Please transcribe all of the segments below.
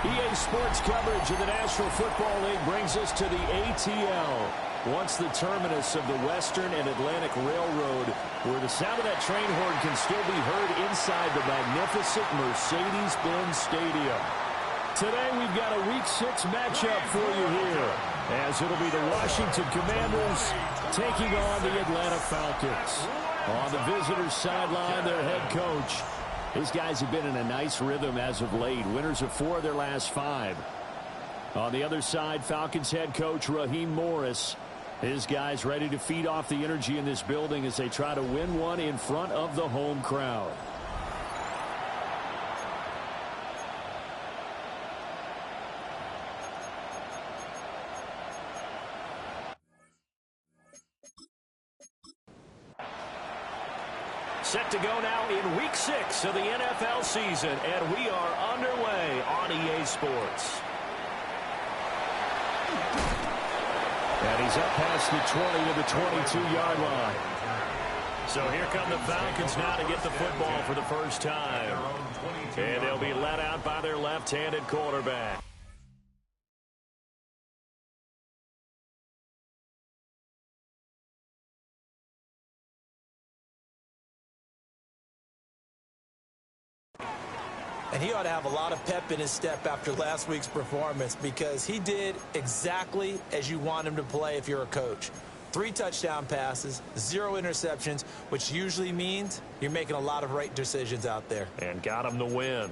EA Sports coverage of the National Football League brings us to the ATL, once the terminus of the Western and Atlantic Railroad, where the sound of that train horn can still be heard inside the magnificent Mercedes-Benz Stadium. Today we've got a Week 6 matchup for you here, as it'll be the Washington Commanders taking on the Atlanta Falcons. On the visitors' sideline, their head coach. These guys have been in a nice rhythm as of late. Winners of 4 of their last 5. On the other side, Falcons head coach Raheem Morris. His guys ready to feed off the energy in this building as they try to win one in front of the home crowd. Set to go now in Week 6 of the NFL season, and we are underway on EA Sports. And he's up past the 20 to the 22-yard line. So here come the Falcons now to get the football for the first time. And they'll be let out by their left-handed quarterback. And he ought to have a lot of pep in his step after last week's performance, because he did exactly as you want him to play if you're a coach. 3 touchdown passes, 0 interceptions, which usually means you're making a lot of right decisions out there. And got him the win.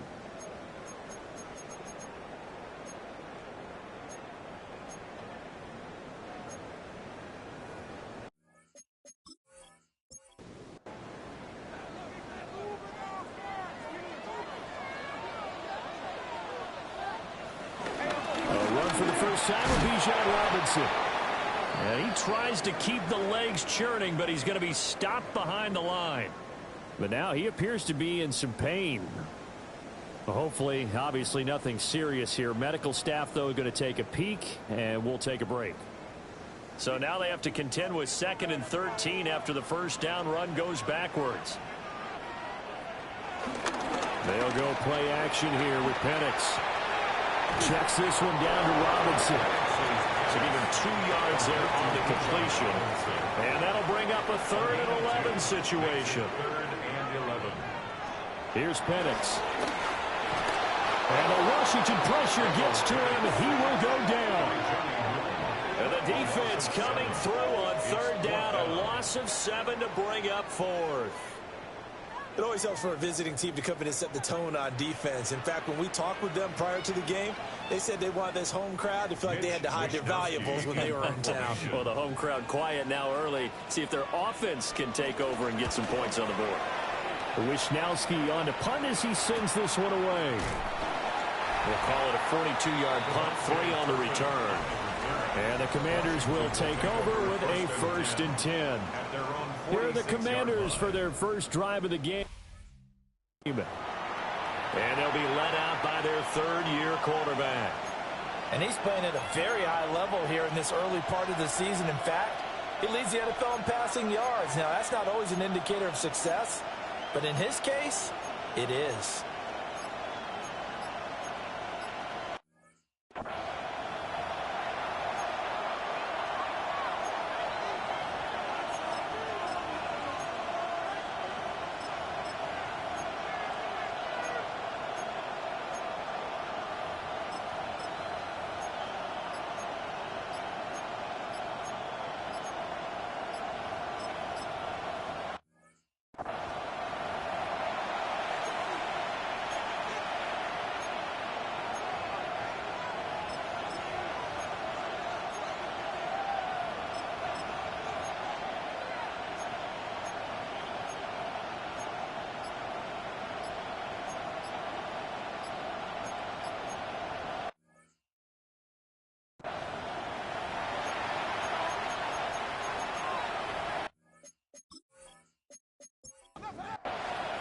And he tries to keep the legs churning, but he's going to be stopped behind the line. But now he appears to be in some pain. Hopefully, obviously nothing serious here. Medical staff, though, going to take a peek, and we'll take a break. So now they have to contend with 2nd and 13 after the first down run goes backwards. They'll go play action here with Penix. Checks this one down to Robinson. So give him 2 yards there on the completion. And that'll bring up a 3rd and 11 situation. 3rd and 11. Here's Penix. And the Washington pressure gets to him. He will go down. And the defense coming through on 3rd down. A loss of 7 to bring up 4th. It always helps for a visiting team to come in and set the tone on defense. In fact, when we talked with them prior to the game, they said they wanted this home crowd to feel like they had to hide their valuables when they were in town. Well, the home crowd quiet now early. See if their offense can take over and get some points on the board. Wisnowski on to punt as he sends this one away. We'll call it a 42-yard punt, 3 on the return. And the Commanders will take over with a 1st and 10. Here are the Commanders for their first drive of the game. And they'll be let out by their 3rd-year quarterback. And he's playing at a very high level here in this early part of the season. In fact, he leads the NFL in passing yards. Now, that's not always an indicator of success, but in his case, it is.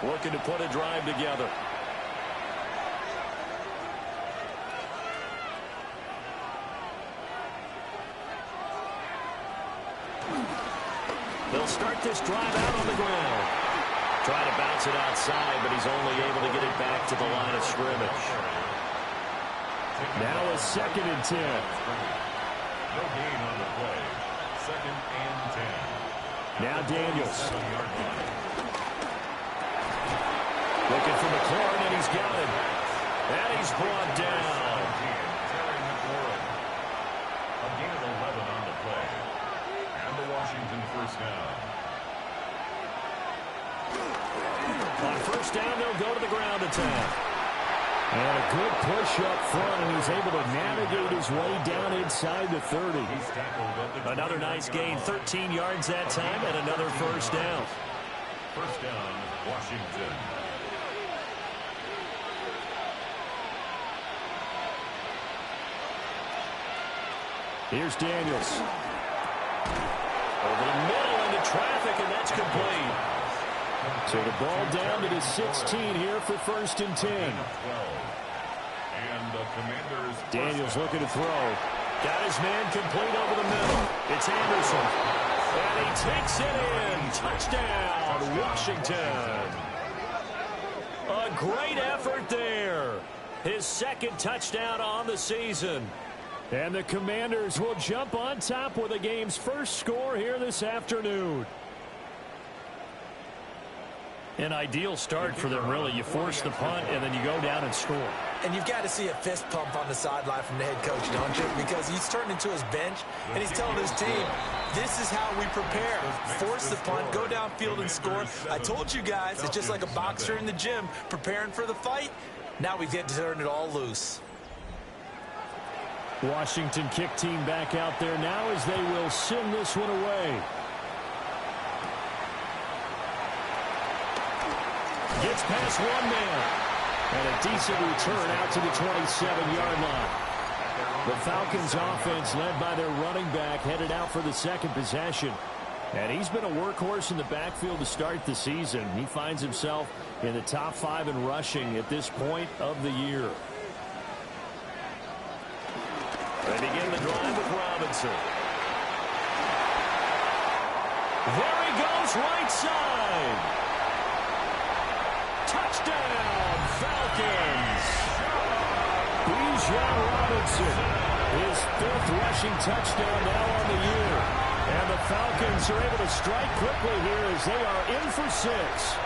looking to put a drive together. They'll start this drive out on the ground. Trying to bounce it outside, but he's only able to get it back to the line of scrimmage. Now a 2nd and 10. No gain on the play. 2nd and 10. Now Daniels. Looking for McLaurin, and he's got him. And he's brought down. A gain of 11 on the play. And the Washington first down. On first down, they'll go to the ground attack. And a good push up front, and he's able to navigate his way down inside the 30. Another nice gain, 13 yards that time, and another first down. First down, Washington. Here's Daniels. Over the middle into traffic, and that's complete. So the ball down to the 16 here for 1st and 10. And the Commanders. Daniels looking to throw. Got his man complete over the middle. It's Anderson. And he takes it in. Touchdown, Washington. A great effort there. His 2nd touchdown on the season. And the Commanders will jump on top with the game's first score here this afternoon. An ideal start for them, really. You force the punt, and then you go down and score. And you've got to see a fist pump on the sideline from the head coach, don't you? Because he's turned into his bench, and he's telling his team, this is how we prepare. Force the punt, go downfield and score. I told you guys, it's just like a boxer in the gym preparing for the fight. Now we get to turn it all loose. Washington kick team back out there now as they will send this one away. Gets past one man. And a decent return out to the 27-yard line. The Falcons offense led by their running back headed out for the 2nd possession. And he's been a workhorse in the backfield to start the season. He finds himself in the top 5 in rushing at this point of the year. They begin the drive with Robinson. There he goes, right side. Touchdown, Falcons. Bijan Robinson, his 5th rushing touchdown now on the year. And the Falcons are able to strike quickly here as they are in for 6.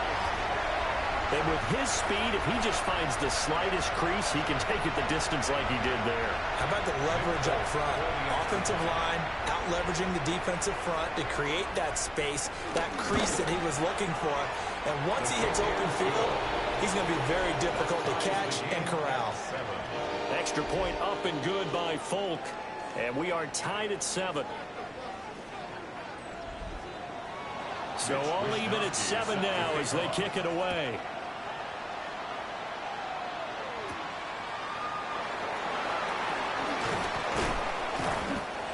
And with his speed, if he just finds the slightest crease, he can take it the distance like he did there. How about the leverage up front? Offensive line out-leveraging the defensive front to create that space, that crease that he was looking for. And once he hits open field, he's going to be very difficult to catch and corral. Extra point up and good by Folk. And we are tied at 7. So all even at 7 now as they kick it away.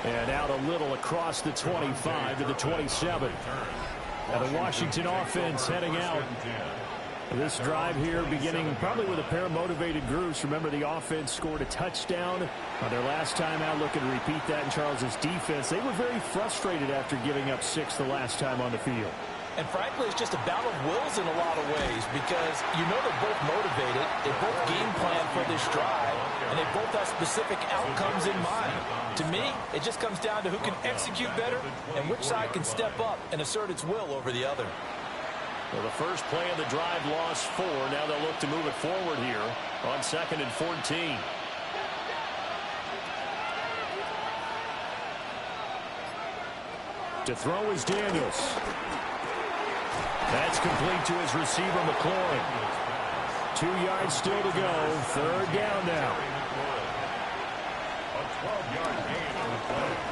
And out a little across the 25 to the 27. And the Washington offense heading out. This drive here beginning probably with a pair of motivated groups. Remember, the offense scored a touchdown on their last time out. Looking to repeat that in Charles's defense. They were very frustrated after giving up 6 the last time on the field. And frankly, it's just a battle of wills in a lot of ways because you know they're both motivated. They both game plan for this drive, and they both have specific outcomes in mind. To me, it just comes down to who can execute better and which side can step up and assert its will over the other. Well, the first play of the drive lost 4. Now they'll look to move it forward here on 2nd and 14. To throw is Daniels. That's complete to his receiver, McLaurin. 2 yards still to go. 3rd down now.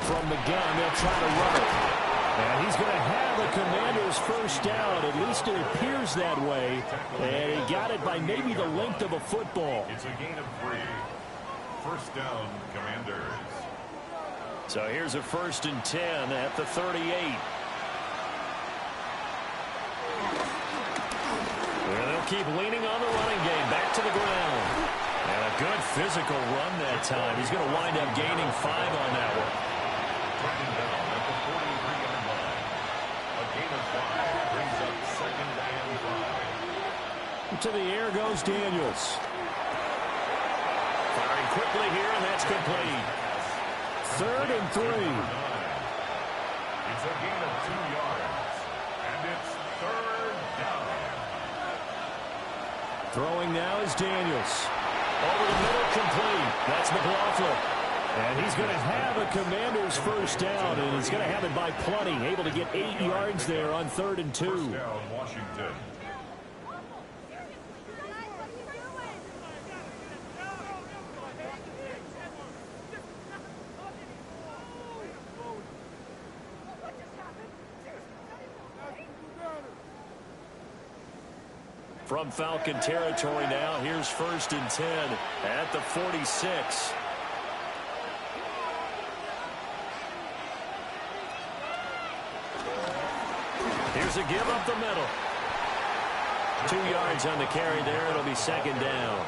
From the gun, they'll try to run it. And he's going to have the Commanders' first down. At least it appears that way. And he got it by maybe the length of a football. It's a gain of 3. First down, Commanders. So here's a 1st and 10 at the 38. And They'll keep leaning on the running game. Back to the ground. And a good physical run that time. He's going to wind up gaining 5 on that one. Second down at the 43-yard line. A gain of 5 brings up second and 5. To the air goes Daniels. Firing quickly here, and that's complete. 3rd and 3. It's a gain of 2 yards. And it's 3rd down. Throwing now is Daniels. Over the middle, complete. That's McLaughlin. And he's going to have a Commander's first down, and he's going to have it by plenty. Able to get 8 yards there on 3rd and 2. First down, Washington. From Falcon territory now, here's 1st and 10 at the 46. Here's a give up the middle. 2 yards on the carry there. It'll be 2nd down.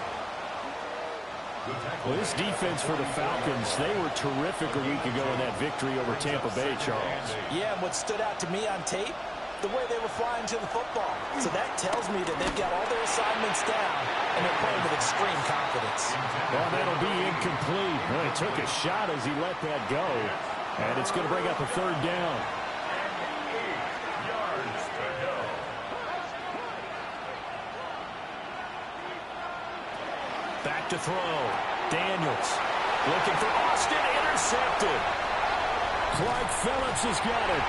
Well, this defense for the Falcons, they were terrific a week ago in that victory over Tampa Bay, Charles. Yeah, and what stood out to me on tape, the way they were flying to the football. So that tells me that they've got all their assignments down, and they're playing with extreme confidence. Well, that'll be incomplete. Well, he took a shot as he let that go, and it's going to bring up a 3rd down. Back to throw. Daniels looking for Austin. Intercepted. Clark Phillips has got it.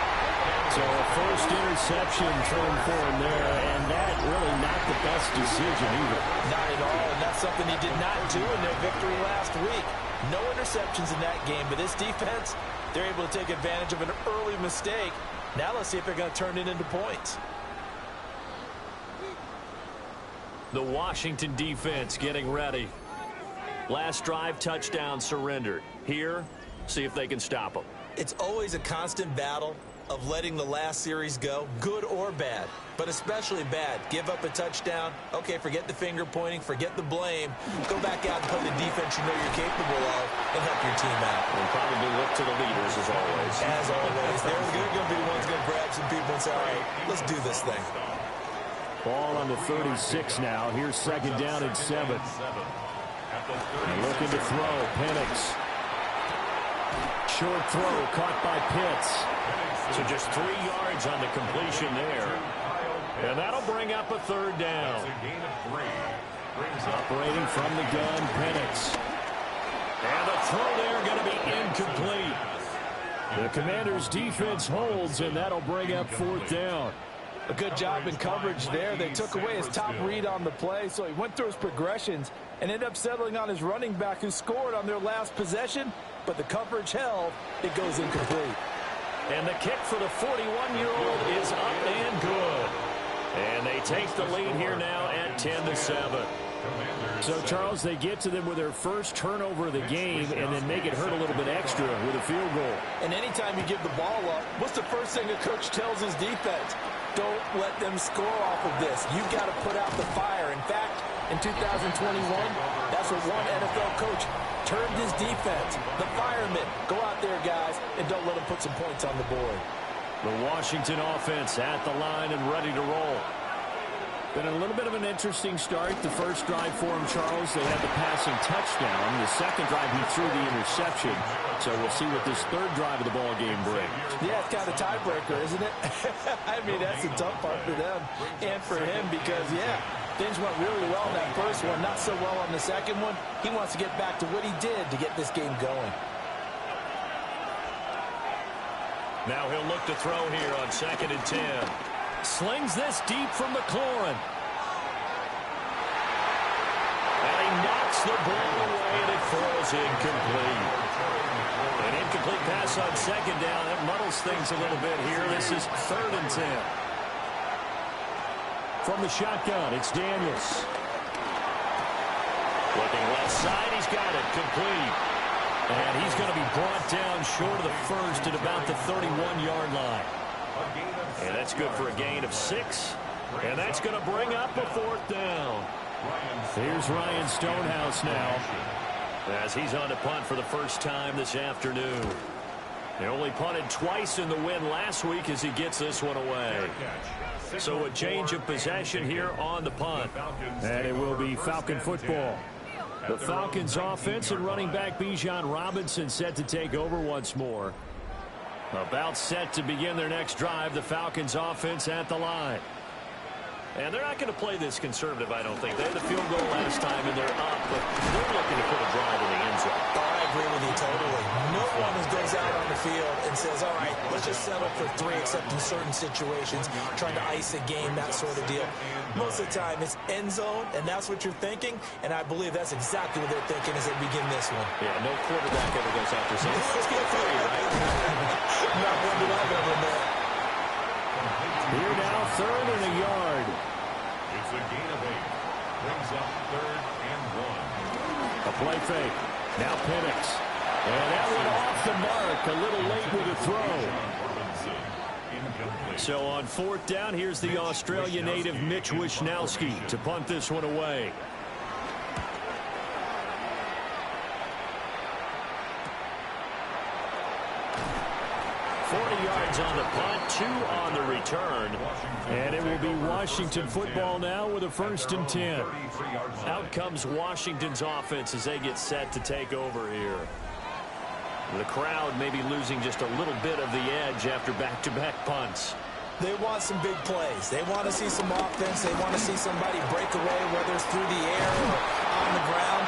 So a first interception thrown for him there, and that really not the best decision either. Not at all, and that's something he did not do in their victory last week. No interceptions in that game, but this defense, they're able to take advantage of an early mistake. Now let's see if they're going to turn it into points. The Washington defense getting ready. Last drive, touchdown, surrendered. Here, see if they can stop them. It's always a constant battle of letting the last series go, good or bad, but especially bad. Give up a touchdown. Okay, forget the finger pointing, forget the blame. Go back out and play the defense you know you're capable of and help your team out. We'll probably look to the leaders as always. As always. They're going to be the ones going to grab some people and say, all right, let's do this thing. Ball on the 36 now. Here's 2nd down and 7. And looking to throw. Penix. Short throw caught by Pitts. So just 3 yards on the completion there. And that'll bring up a 3rd down. Operating from the gun, Penix. And the throw there going to be incomplete. The Commanders' defense holds, and that'll bring up 4th down. A good job in coverage there. They took away his top read on the play, so he went through his progressions and ended up settling on his running back who scored on their last possession, but the coverage held. It goes incomplete. And the kick for the 41-year-old is up and good. And they take the lead here now at 10-7. So, Charles, they get to them with their first turnover of the game and then make it hurt a little bit extra with a field goal. And anytime you give the ball up, what's the first thing a coach tells his defense? Don't let them score off of this. You've got to put out the fire. In fact, in 2021, that's what one NFL coach termed his defense. The firemen. Go out there, guys, and don't let them put some points on the board. The Washington offense at the line and ready to roll. Been a little bit of an interesting start. The first drive for him, Charles, they had the passing touchdown. The second drive, he threw the interception. So we'll see what this 3rd drive of the ball game brings. Yeah, it's kind of a tiebreaker, isn't it? I mean, that's the tough part for them and for him because, yeah, things went really well in that first one, not so well on the second one. He wants to get back to what he did to get this game going. Now he'll look to throw here on 2nd and 10. Slings this deep from McLaurin. And he knocks the ball away, and it falls incomplete. An incomplete pass on 2nd down. That muddles things a little bit here. This is 3rd and 10. From the shotgun, it's Daniels. Looking left side, he's got it. Complete. And he's going to be brought down short of the first at about the 31-yard line. And that's good for a gain of 6. And that's going to bring up a fourth down. Here's Ryan Stonehouse now, as he's on to punt for the first time this afternoon. He only punted twice in the win last week as he gets this one away. So a change of possession here on the punt. And it will be Falcon football. The Falcons offense and running back Bijan Robinson set to take over once more. About set to begin their next drive, the Falcons offense at the line. And they're not going to play this conservative, I don't think. They had the field goal last time, and they're up, but they're looking to put a drive in the end zone. Oh, I agree with you totally. No one goes out on the field and says, all right, let's just settle for 3, except in certain situations, trying to ice a game, that sort of deal. Most of the time, it's end zone, and that's what you're thinking, and I believe that's exactly what they're thinking as they begin this one. Yeah, no quarterback ever goes out there saying, let's get 3, right? Not one that I've ever met. Here now, 3rd and a yard. It's a gain of 8. Brings up 3rd and 1. A play fake. Now Penix. And that went off the mark. A little late with a throw. So on 4th down, here's the Australia native Mitch Wishnowsky to punt this one away. 40 yards on the punt, 2 on the return. And it will be Washington football now with a 1st and 10. Out comes Washington's offense as they get set to take over here. The crowd maybe losing just a little bit of the edge after back-to-back punts. They want some big plays. They want to see some offense. They want to see somebody break away, whether it's through the air or on the ground.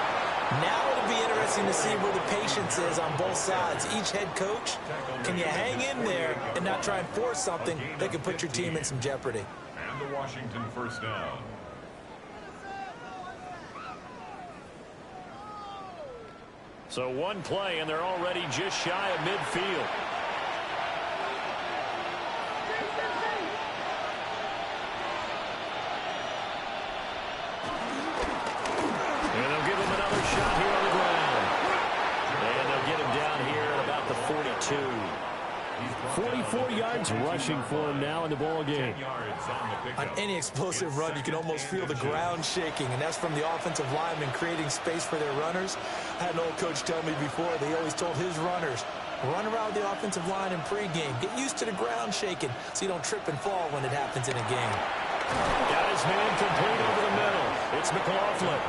Now it'll be interesting to see where the patience is on both sides. Each head coach, can you hang in there and not try and force something that could put your team in some jeopardy? And the Washington 1st down. So one play, and they're already just shy of midfield. And they'll give him another shot here on the ground. And they'll get him down here at about the 42. 44 yards rushing for him now in the ball game. On any explosive run, you can almost feel the ground shaking, and that's from the offensive linemen creating space for their runners. I had an old coach tell me before, they always told his runners, run around the offensive line in pregame. Get used to the ground shaking so you don't trip and fall when it happens in a game. Got his man complete over the middle. It's McLaughlin.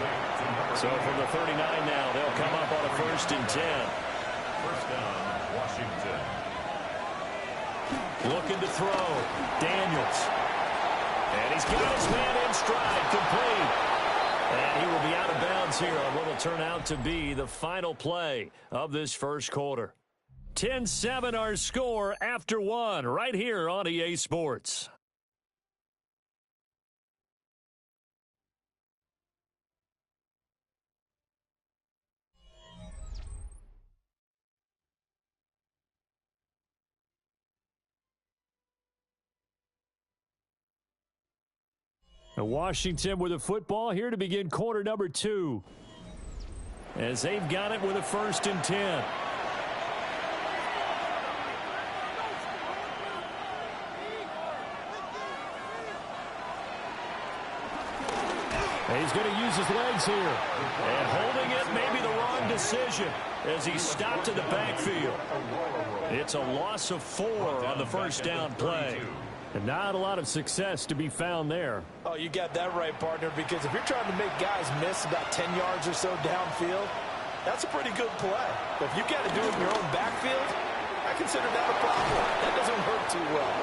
So from the 39 now, they'll come up on a 1st and 10. 1st down, Washington. Looking to throw. Daniels. And he's got his man in stride. Complete. And he will be out of bounds here on what will turn out to be the final play of this first quarter. 10-7 our score after 1 right here on EA Sports. Washington with a football here to begin quarter number 2. As they've got it with a 1st and 10. And he's going to use his legs here. And holding it may be the wrong decision as he stopped in the backfield. It's a loss of 4 on the 1st down play. And not a lot of success to be found there. Oh, you got that right, partner, because if you're trying to make guys miss about 10 yards or so downfield, that's a pretty good play. But if you got to do it in your own backfield, I consider that a problem. That doesn't hurt too well.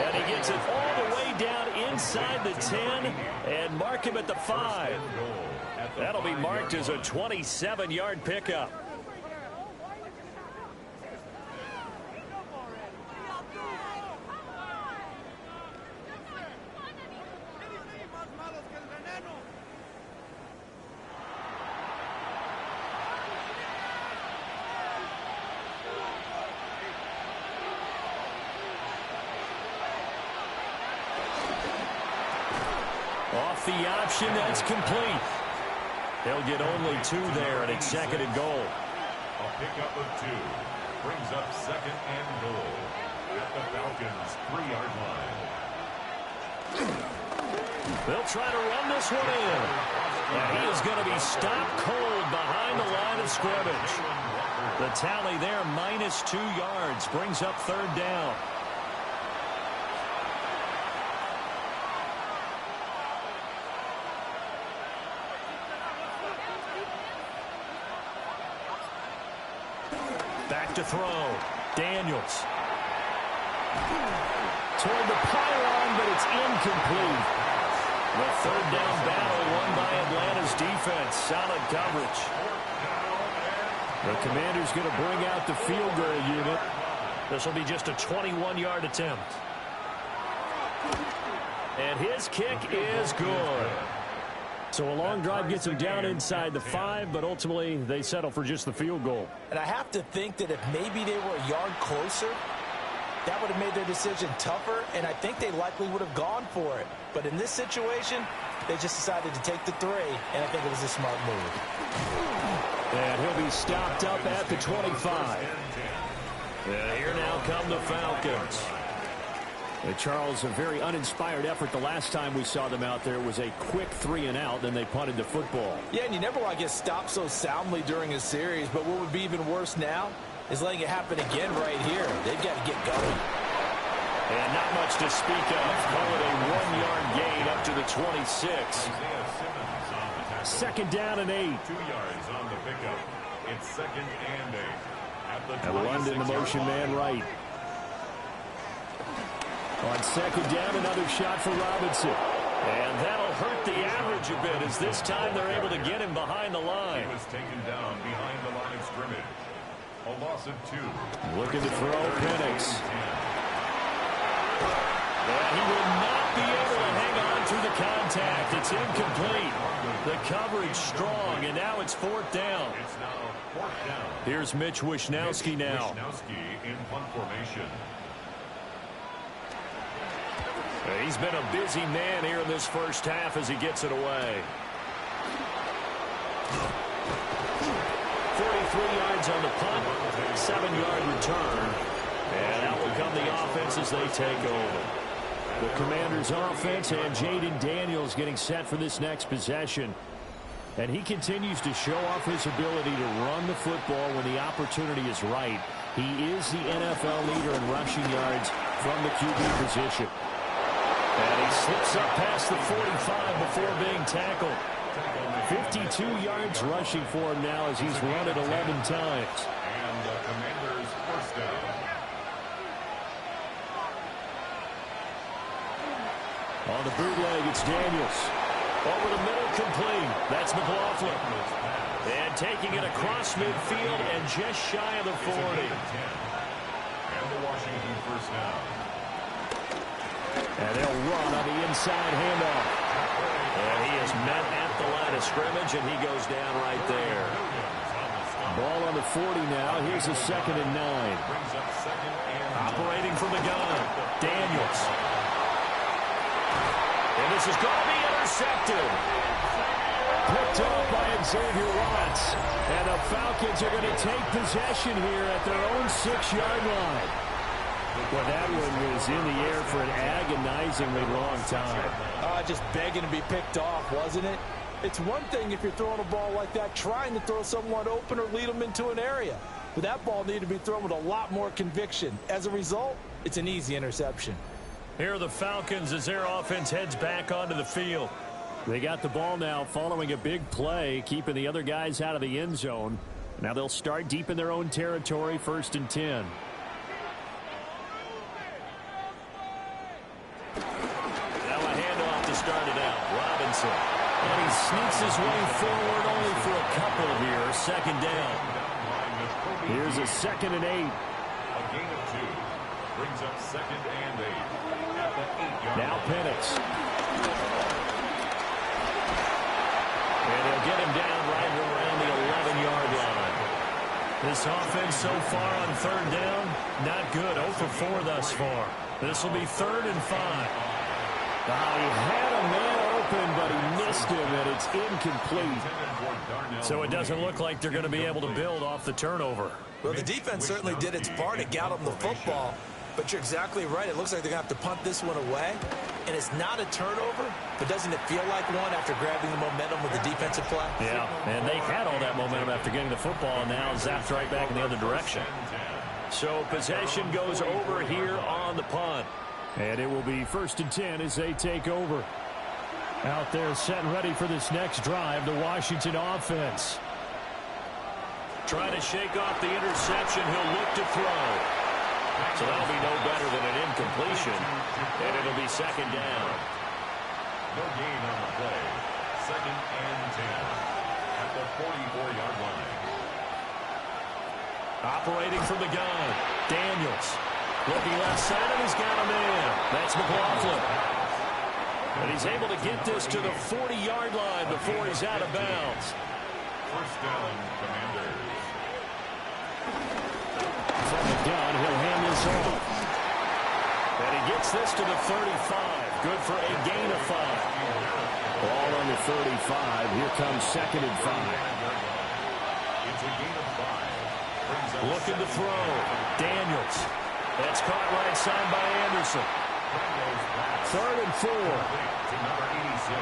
And he gets it all the way down inside the 10 and mark him at the 5. That'll be marked as a 27-yard pickup. Off the option, that's complete. They'll get only 2 there, and it's 2nd and goal. A pickup of 2 brings up 2nd and goal at the Falcons' 3-yard line. They'll try to run this one in. And he is going to be stopped cold behind the line of scrimmage. The tally there, -2 yards, brings up third down. Back to throw. Daniels. Toward the pylon, but it's incomplete. The third down battle won by Atlanta's defense. Solid coverage. The Commanders going to bring out the field goal unit. This will be just a 21-yard attempt. And his kick is good. So a long drive gets them down inside the 5, but ultimately they settle for just the field goal. And I have to think that if maybe they were a yard closer, that would have made their decision tougher, and I think they likely would have gone for it. But in this situation, they just decided to take the 3, and I think it was a smart move. And he'll be stopped up at the 25. And here now come the Falcons. And Charles, a very uninspired effort the last time we saw them out there was a quick 3 and out, then they punted the football. Yeah, and you never want to get stopped so soundly during a series, but what would be even worse now is letting it happen again right here. They've got to get going. And not much to speak of. Call it a 1-yard gain up to the 26. Second down and 8. 2 yards on the pickup. It's second and 8. At the And London, the motion man right. On second down, another shot for Robinson. And that'll hurt the average a bit as this time they're able to get him behind the line. He was taken down behind the line of scrimmage. A loss of 2. Looking to throw Penix. And he will not be able to hang on through the contact. It's incomplete. The coverage strong, and now it's 4th down. It's now 4th down. Here's Mitch Wishnowsky now. Wishnowsky in punt formation. He's been a busy man here in this first half as he gets it away. 43 yards on the punt, 7-yard return. And out will come the offense as they take over. The Commanders' offense and Jaden Daniels getting set for this next possession. And he continues to show off his ability to run the football when the opportunity is right. He is the NFL leader in rushing yards from the QB position. And he slips up past the 45 before being tackled. 52 yards rushing for him now as he's run it 11 times. And the Commanders' first down. On the bootleg, it's Daniels. Over the middle, complete. That's McLaughlin. And taking it across midfield and just shy of the 40. And the Washington first down. And they'll run on the inside handoff. And he is met at the line of scrimmage, and he goes down right there. Ball on the 40 now. Here's a 2nd and 9. Operating from the gun, Daniels. And this is going to be intercepted. Picked off by Xavier Watts. And the Falcons are going to take possession here at their own 6-yard line. Well, that one was in the air for an agonizingly long time. Just begging to be picked off, wasn't it? It's one thing if you're throwing a ball like that, trying to throw someone open or lead them into an area. But that ball needed to be thrown with a lot more conviction. As a result, it's an easy interception. Here are the Falcons as their offense heads back onto the field. They got the ball now following a big play, keeping the other guys out of the end zone. Now they'll start deep in their own territory, 1st and 10. Started out, Robinson. And he sneaks his way forward only for a couple here. 2nd down. Here's a 2nd and 8. A gain of 2. Brings up 2nd and 8. At the 8-yard now Penix. And he'll get him down right around the 11-yard line. This offense so far on 3rd down, not good. 0 for 4 thus far. This will be 3rd and 5. He had a man open, but he missed him, and it's incomplete. So it doesn't look like they're going to be able to build off the turnover. Well, the defense certainly did its part to get them the football, but you're exactly right. It looks like they're going to have to punt this one away. and it's not a turnover, but doesn't it feel like one after grabbing the momentum with the defensive play? Yeah, and they had all that momentum after getting the football, and now zapped right back in the other direction. So possession goes over here on the punt. And it will be 1st and 10 as they take over. Out there set and ready for this next drive, the Washington offense. Trying to shake off the interception. He'll look to throw. So that'll be no better than an incompletion. And it'll be 2nd down. No gain on the play. 2nd and 10 at the 44-yard line. Operating from the gun, Daniels. Looking left side, and he's got a man. That's McLaughlin. And he's able to get this to the 40-yard line before he's out of bounds. 1st down, Commanders. From the gun, he'll hand this off. And he gets this to the 35. Good for a gain of 5. Ball on the 35. Here comes 2nd and 5. It's a gain of 5. Looking to throw. Daniels. That's caught right side by Anderson. 3rd and 4. To number 86.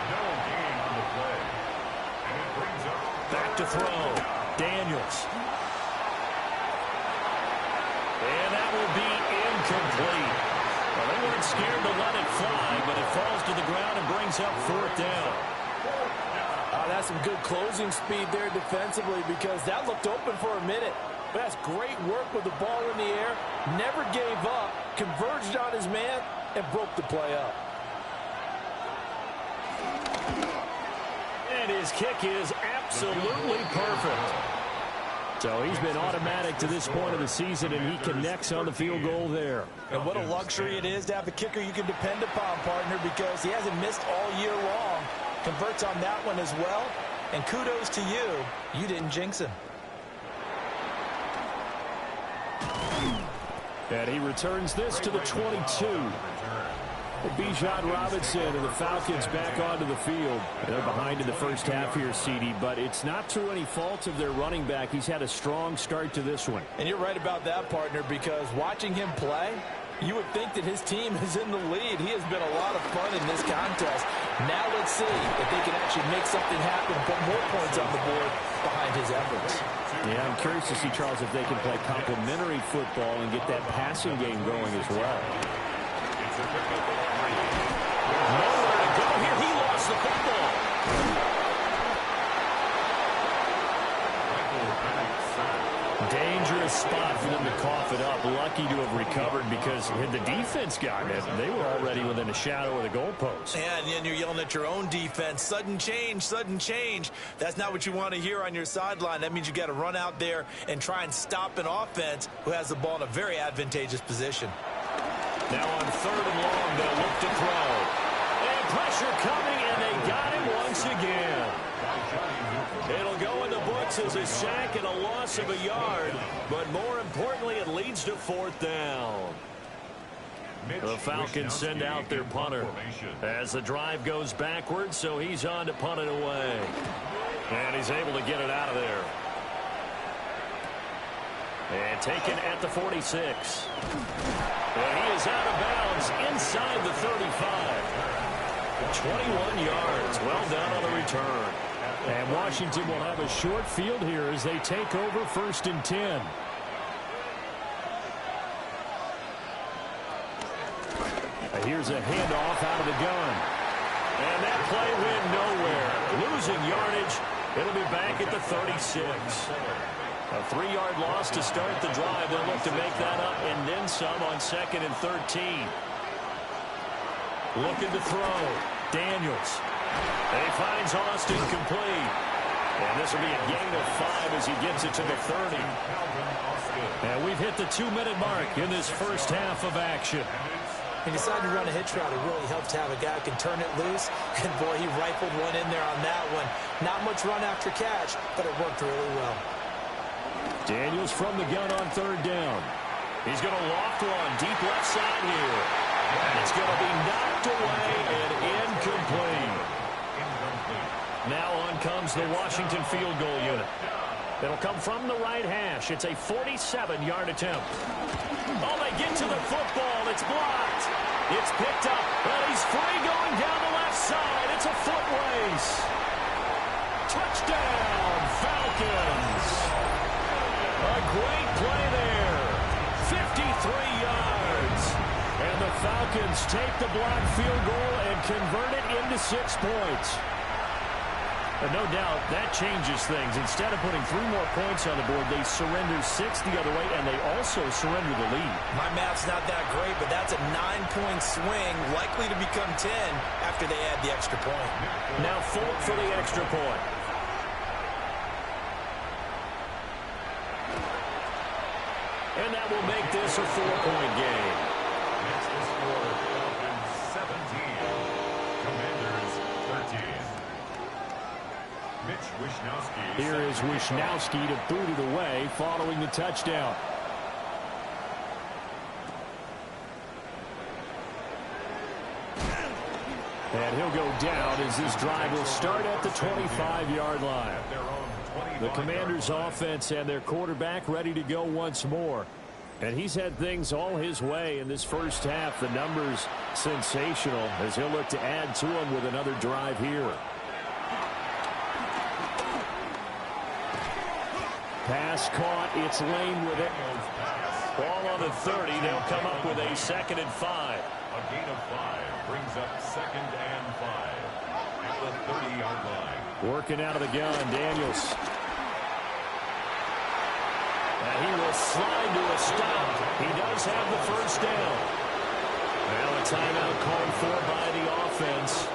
No gain on the play. And it brings up Back to throw. Daniels. And that will be incomplete. Well, they weren't scared to let it fly, but it falls to the ground and brings up 4th down. That's some good closing speed there defensively, because that looked open for a minute. But that's great work with the ball in the air. Never gave up, converged on his man, and broke the play up. And his kick is absolutely perfect. So he's been automatic to this point of the season, and he connects on the field goal there. And what a luxury it is to have a kicker you can depend upon, partner, because he hasn't missed all year long. Converts on that one as well. And kudos to you. You didn't jinx him. And he returns this to the 22. Bijan Robinson and the Falcons back onto the field. They're behind in the first half here, CD, but it's not through any fault of their running back. He's had a strong start to this one. And you're right about that, partner, because watching him play, you would think that his team is in the lead. He has been a lot of fun in this contest. Now let's see if they can actually make something happen, put more points on the board behind his efforts. Yeah, I'm curious to see, Charles, if they can play complementary football and get that passing game going as well. Nowhere to go here. He lost the football. Dangerous spot for them to cough it up. Lucky to have recovered, because had the defense gotten it, they were already within a shadow of the goalpost. Yeah, and then you're yelling at your own defense. Sudden change, sudden change. That's not what you want to hear on your sideline. That means you got to run out there and try and stop an offense who has the ball in a very advantageous position. Now on 3rd and long, they'll look to throw. And pressure coming, and they got him once again. It'll go in the books as a sack and a loss of a yard, but more importantly, it leads to 4th down. The Falcons send out their punter as the drive goes backwards, so he's on to punt it away. And he's able to get it out of there. And taken at the 46. And he is out of bounds inside the 35. 21 yards. Well done on the return. And Washington will have a short field here as they take over 1st and 10. Here's a handoff out of the gun. And that play went nowhere. Losing yardage. It'll be back at the 36. A 3-yard loss to start the drive. They'll look to make that up and then some on 2nd and 13. Looking to throw. Daniels. And he finds Austin complete. And this will be a gain of 5 as he gets it to the 30. And we've hit the 2-minute mark in this first half of action. He decided to run a hitch route. It really helps to have a guy who can turn it loose. And, boy, he rifled one in there on that one. Not much run after catch, but it worked really well. Daniels from the gun on 3rd down. He's going to loft one deep left side here. It's going to be knocked away and incomplete. Now on comes the Washington field goal unit. It'll come from the right hash. It's a 47-yard attempt. Oh, they get to the football. It's blocked. It's picked up, and he's free going down the left side. It's a foot race. Touchdown, Falcons. A great play there. 53 yards. And the Falcons take the blocked field goal and convert it into 6 points. And no doubt that changes things. Instead of putting 3 more points on the board, they surrender 6 the other way, and they also surrender the lead. My math's not that great, but that's a 9-point swing, likely to become 10 after they add the extra point. Now Folk for the extra point. And that will make this a 4-point game. Next to score, Falcons 17, Commanders 13. Here is Wishnowski to boot it away following the touchdown. And he'll go down as this drive will start at the 25-yard line. The Commanders' offense and their quarterback ready to go once more. And he's had things all his way in this first half. The numbers sensational as he'll look to add to them with another drive here. Pass caught. It's Lane with it. Ball on the 30. They'll come up with a 2nd and 5. A gain of 5 brings up 2nd and 5 at the 30-yard line. Working out of the gun, Daniels. And he will slide to a stop. He does have the first down. Well, a timeout called for by the offense,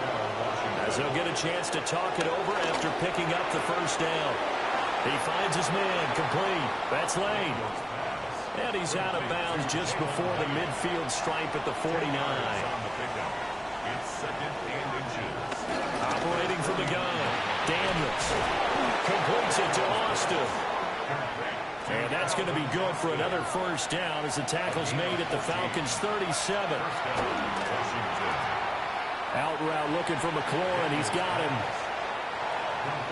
as he'll get a chance to talk it over after picking up the first down. He finds his man, complete. That's Lane. And he's out of bounds just before the midfield stripe at the 49. It's 2nd and inches. Operating from the gun, Daniels completes it to Austin. And that's going to be good for another first down as the tackle's made at the Falcons' 37. Out route looking for McLaurin. He's got him.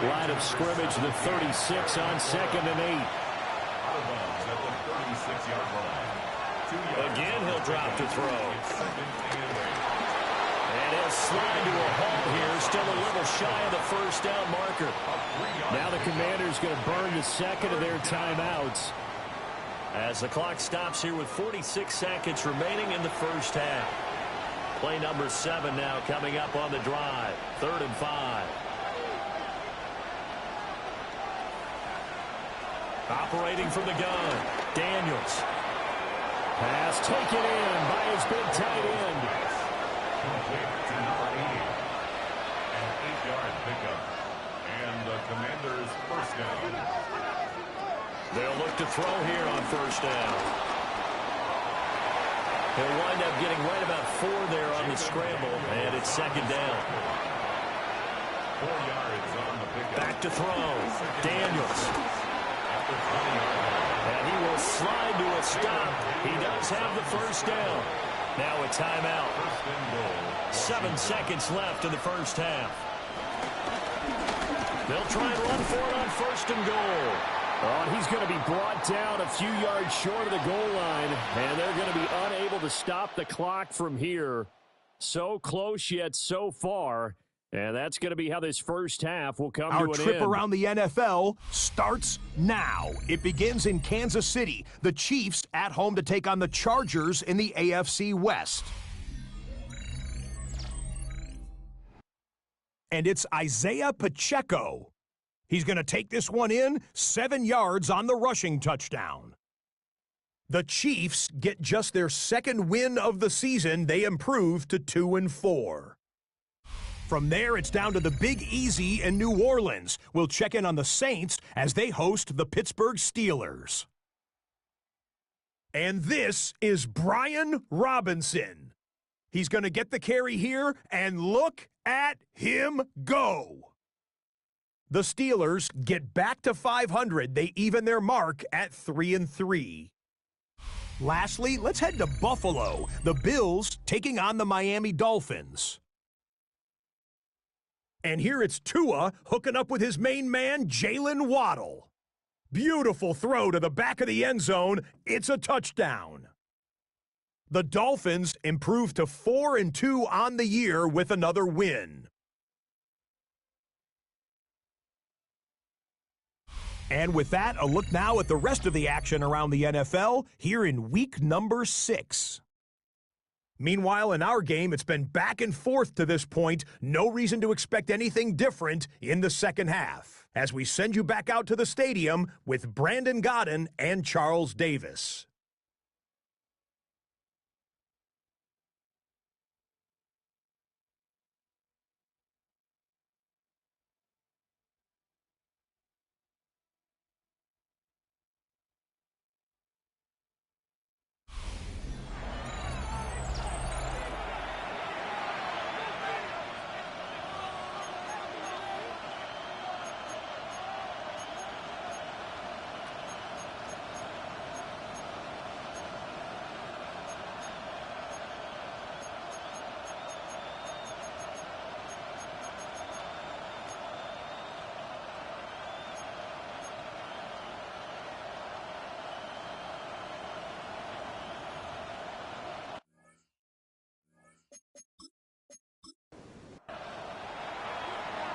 Line of scrimmage, the 36 on 2nd and 8. Again, he'll drop to throw. And he'll slide to a halt here. Still a little shy of the first down marker. Now the Commanders going to burn the 2nd of their timeouts as the clock stops here with 46 seconds remaining in the first half. Play number 7 now coming up on the drive. 3rd and 5. Operating from the gun, Daniels. Pass taken in by his big tight end. Complete to number 80. An 8-yard pickup. And the Commanders' first down. They'll look to throw here on first down. He'll wind up getting right about 4 there on the scramble, and it's 2nd down. 4 yards on the pickup. Back to throw, Daniels. And he will slide to a stop. He does have the first down. Now a timeout. 7 seconds left in the first half. They'll try and run for it on 1st and goal. Oh, and he's going to be brought down a few yards short of the goal line, and they're going to be unable to stop the clock from here. So close yet so far. And that's going to be how this first half will come to an end. Our trip around the NFL starts now. It begins in Kansas City. The Chiefs at home to take on the Chargers in the AFC West. And it's Isaiah Pacheco. He's going to take this one in, 7 yards on the rushing touchdown. The Chiefs get just their 2nd win of the season. They improve to 2-4. From there, it's down to the Big Easy in New Orleans. We'll check in on the Saints as they host the Pittsburgh Steelers. And this is Brian Robinson. He's going to get the carry here, and look at him go. The Steelers get back to 500. They even their mark at 3-3. Lastly, let's head to Buffalo. The Bills taking on the Miami Dolphins. And here it's Tua hooking up with his main man, Jalen Waddle. Beautiful throw to the back of the end zone. It's a touchdown. The Dolphins improved to 4-2 on the year with another win. And with that, a look now at the rest of the action around the NFL here in week number 6. Meanwhile, in our game, it's been back and forth to this point. No reason to expect anything different in the second half, as we send you back out to the stadium with Brandon Godden and Charles Davis.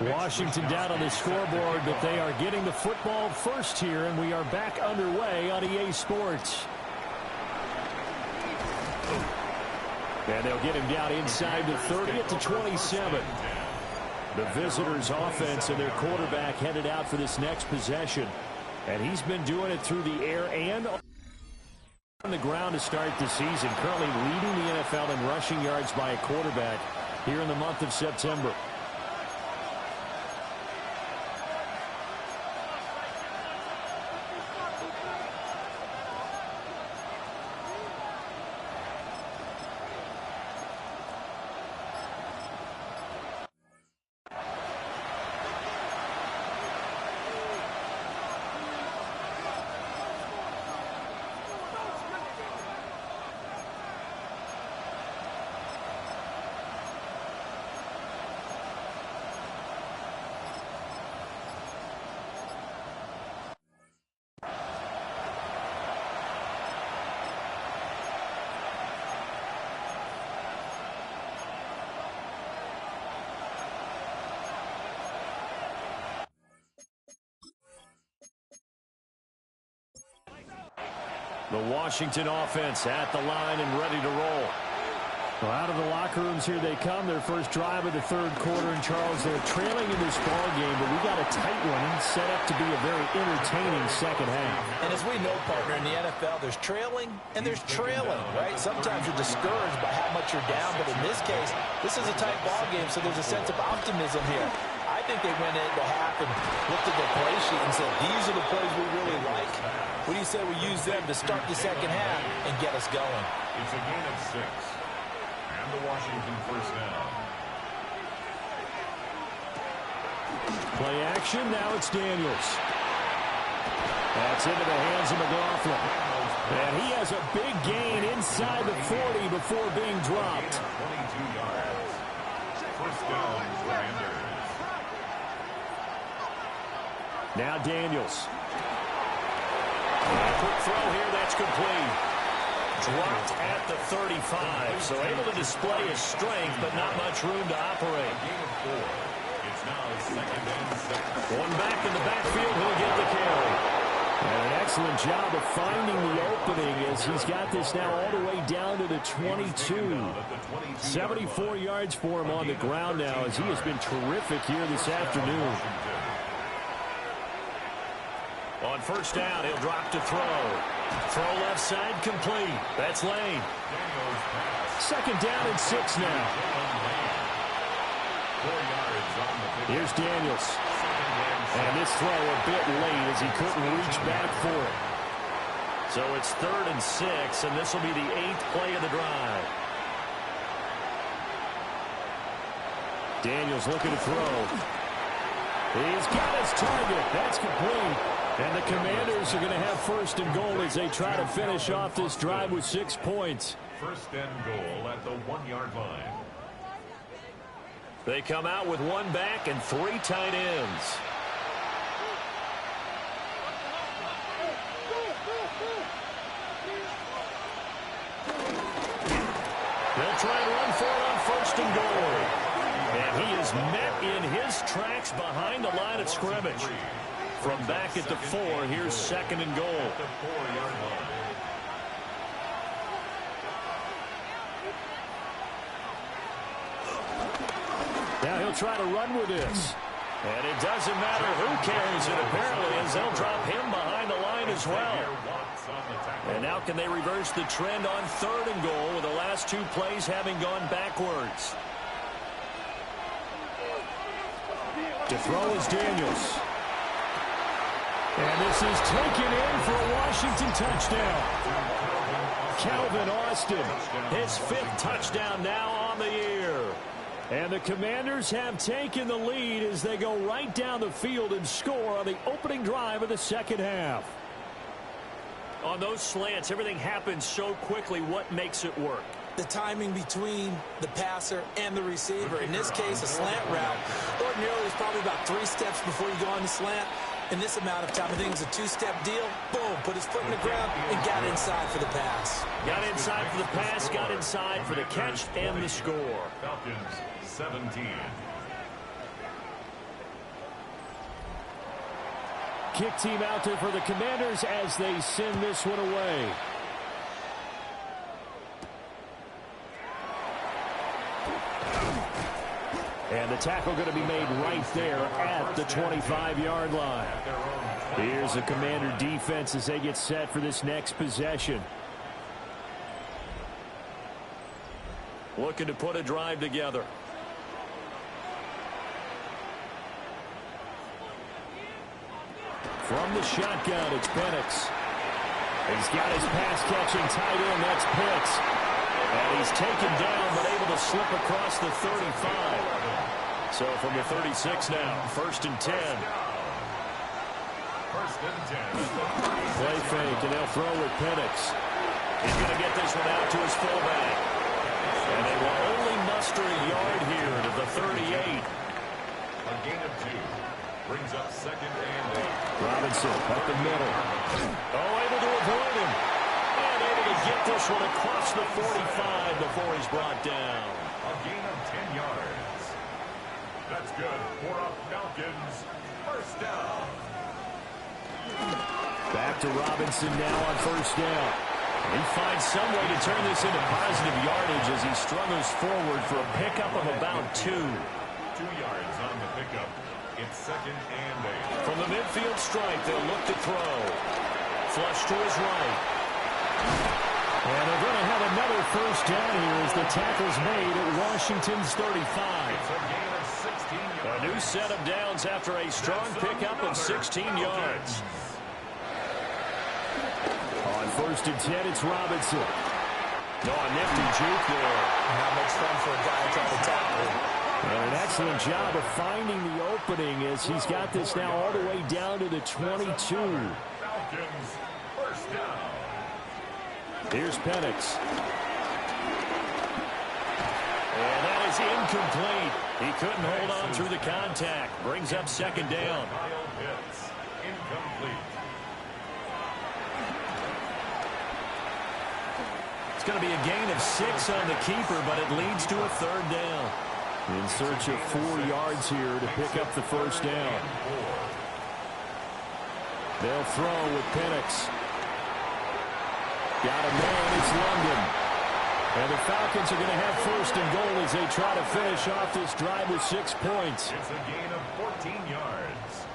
Washington down on the scoreboard, but they are getting the football first here, and we are back underway on EA Sports. And they'll get him down inside the 30 at the 27. The visitors' offense and their quarterback headed out for this next possession. And he's been doing it through the air and on the ground to start the season. Currently leading the NFL in rushing yards by a quarterback here in the month of September. The Washington offense at the line and ready to roll. Well, out of the locker rooms here they come. Their first drive of the third quarter. And Charles, they're trailing in this ball game, but we got a tight one set up to be a very entertaining second half. And as we know, partner, in the NFL, there's trailing and there's trailing, right? Sometimes you're discouraged by how much you're down, but in this case, this is a tight ball game, so there's a sense of optimism here. I think they went into half and looked at the play sheet and said, these are the plays we really like. What do you say we use them to start the second half and get us going? It's a gain of 6. And the Washington first down. Play action. Now it's Daniels. That's into the hands of McLaughlin. And he has a big gain inside the 40 before being dropped. 22 yards. First down, Commanders. Now Daniels. A quick throw here, that's complete. Dropped at the 35, so able to display his strength, but not much room to operate. Gain of 4. It's now second and 6. One back in the backfield, he'll get the carry. And an excellent job of finding the opening as he's got this now all the way down to the 22. 74 yards for him on the ground now as he has been terrific here this afternoon. On first down, he'll drop to throw. Throw left side, complete. That's Lane. Second down and 6 now. Here's Daniels. And this throw a bit late as he couldn't reach back for it. So it's 3rd and 6, and this will be the 8th play of the drive. Daniels looking to throw. He's got his target. That's complete. And the Commanders are going to have first and goal as they try to finish off this drive with 6 points. First and goal at the 1-yard line. They come out with one back and 3 tight ends. try and run for it on first and goal. And he is met in his tracks behind the line of scrimmage. From back at the 4, here's second and goal. Now he'll try to run with this. And it doesn't matter who carries it, apparently, as they'll drop him behind the line as well. And now can they reverse the trend on third and goal with the last 2 plays having gone backwards? To throw is Daniels. And this is taken in for a Washington touchdown. Calvin Austin, his 5th touchdown now on the year. And the Commanders have taken the lead as they go right down the field and score on the opening drive of the second half. On those slants, everything happens so quickly. What makes it work? The timing between the passer and the receiver. In this case, a slant route. Ordinarily, it's probably about 3 steps before you go on the slant. In this amount of time, I think it's a 2-step deal. Boom, put his foot in the ground and got inside for the pass. Got inside for the pass, got inside for the catch and the score. Falcons 17. Kick team out there for the Commanders as they send this one away. And the tackle going to be made right there at the 25-yard line. Here's the Commander defense as they get set for this next possession. Looking to put a drive together. From the shotgun, it's Penix. He's got his pass-catching tight end. That's Pitts. And he's taken down, but able to slip across the 35. So from the 36 now, first and 10. Play fake, and they'll throw with Penix. He's going to get this one out to his fullback. And they will only muster a yard here to the 38. A gain of 2. Brings up second and 8. Robinson up the middle. Oh, able to avoid him. And able to get this one across the 45 before he's brought down. A gain of 10 yards. That's good for a Falcons first down. Back to Robinson now on first down. He finds some way to turn this into positive yardage as he struggles forward for a pickup of about 2. 2 yards on the pickup. It's second and 8. From the midfield stripe, they'll look to throw. Flush to his right. And they're going to have another first down here as the tackle's made at Washington's 35. It's a gain of 16 yards. A new set of downs after a strong pickup of 16 yards. On first and 10, it's Robinson. Oh, a nifty juke there. Not much fun for a guy trying to tackle. And an excellent job of finding the opening as he's got this now all the way down to the 22. Falcons first down. Here's Penix. And that is incomplete. He couldn't hold on through the contact. Brings up second down. Incomplete. It's going to be a gain of 6 on the keeper, but it leads to a third down. In search of 4 yards here to pick up the first down. They'll throw with Penix. Got a man, it's London. And the Falcons are going to have first and goal as they try to finish off this drive with 6 points. It's a gain of 14 yards.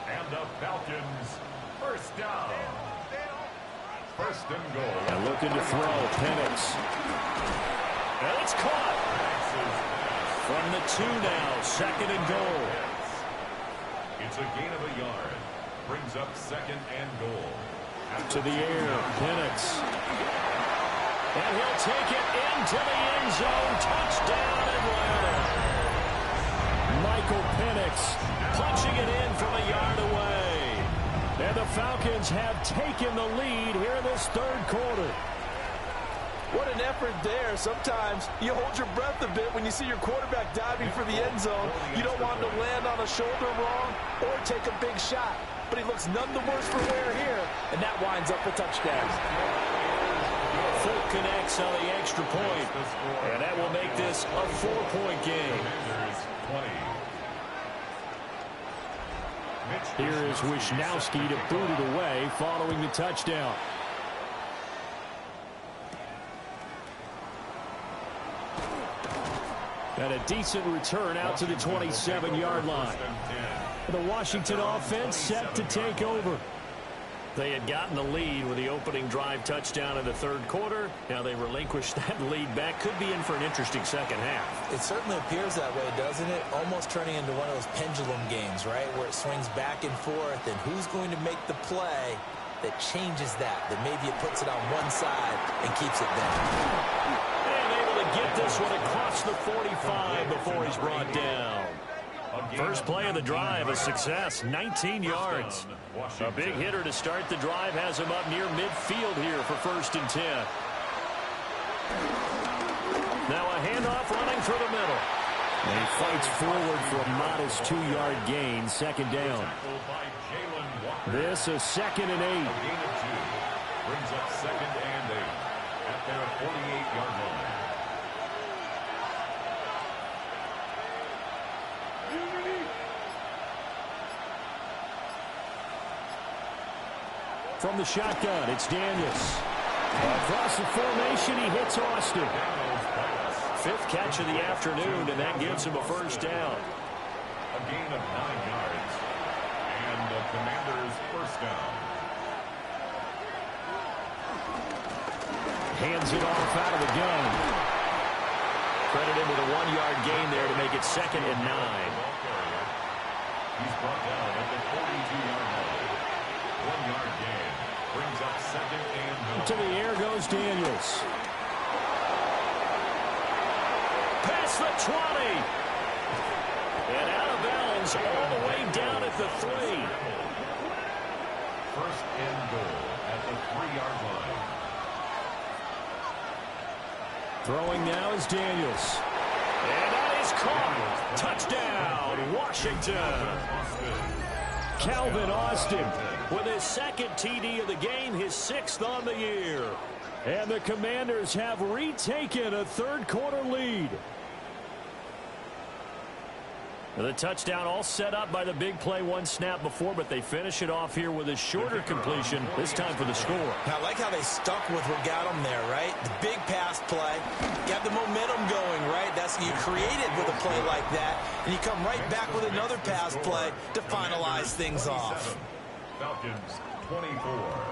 And the Falcons first down. First and goal. And looking to throw, Penix. And it's caught. From the 2 now, second and goal. It's a gain of a yard. Brings up second and goal. To the air, Penix. And he'll take it into the end zone. Touchdown, Atlanta. Michael Penix punching it in from a yard away. And the Falcons have taken the lead here in this third quarter. What an effort there. Sometimes you hold your breath a bit when you see your quarterback diving for the end zone. You don't want him to land on a shoulder wrong or take a big shot. But he looks none the worse for wear here, and that winds up a touchdown. full connects on the extra point. And that will make this a 4-point game. Here is Wisnowski to boot it away following the touchdown. And a decent return out to the 27-yard line. The Washington offense set to take over. They had gotten the lead with the opening drive touchdown in the third quarter. Now they relinquished that lead back. Could be in for an interesting second half. It certainly appears that way, doesn't it? Almost turning into one of those pendulum games, right? Where it swings back and forth, and who's going to make the play that changes that maybe it puts it on one side and keeps it there. And able to get this one across the 45 before he's brought down. First play of the drive, a success, 19 yards. A big hitter to start the drive has him up near midfield here for 1st and 10. Now a handoff running through the middle. And he fights forward for a modest 2-yard gain, 2nd down. This is 2nd and 8. Brings up 2nd and 8 at their 48-yard line. From the shotgun, it's Daniels. Across the formation, he hits Austin. 5th catch of the afternoon, and that gives him a 1st down. A gain of 9 yards. And the Commanders' 1st down. Hands it off out of the gun. Credit him with a 1-yard gain there to make it 2nd and 9. He's brought down at the 42-yard line. 1-yard gain. Brings up 2nd and 9. To the air goes Daniels. Past the 20. And out of bounds all the way down at the 3. 1st and goal at the 3-yard line. Throwing now is Daniels. And that is caught. Touchdown, Washington. Calvin Austin with his 2nd TD of the game, his 6th on the year. And the Commanders have retaken a 3rd quarter lead. The touchdown all set up by the big play 1 snap before, but they finish it off here with a shorter completion, this time for the score. Now, I like how they stuck with what got them there, right? The big pass play. You have the momentum going, right? That's you create it with a play like that, and you come right back with another pass play to finalize things off. Falcons 24.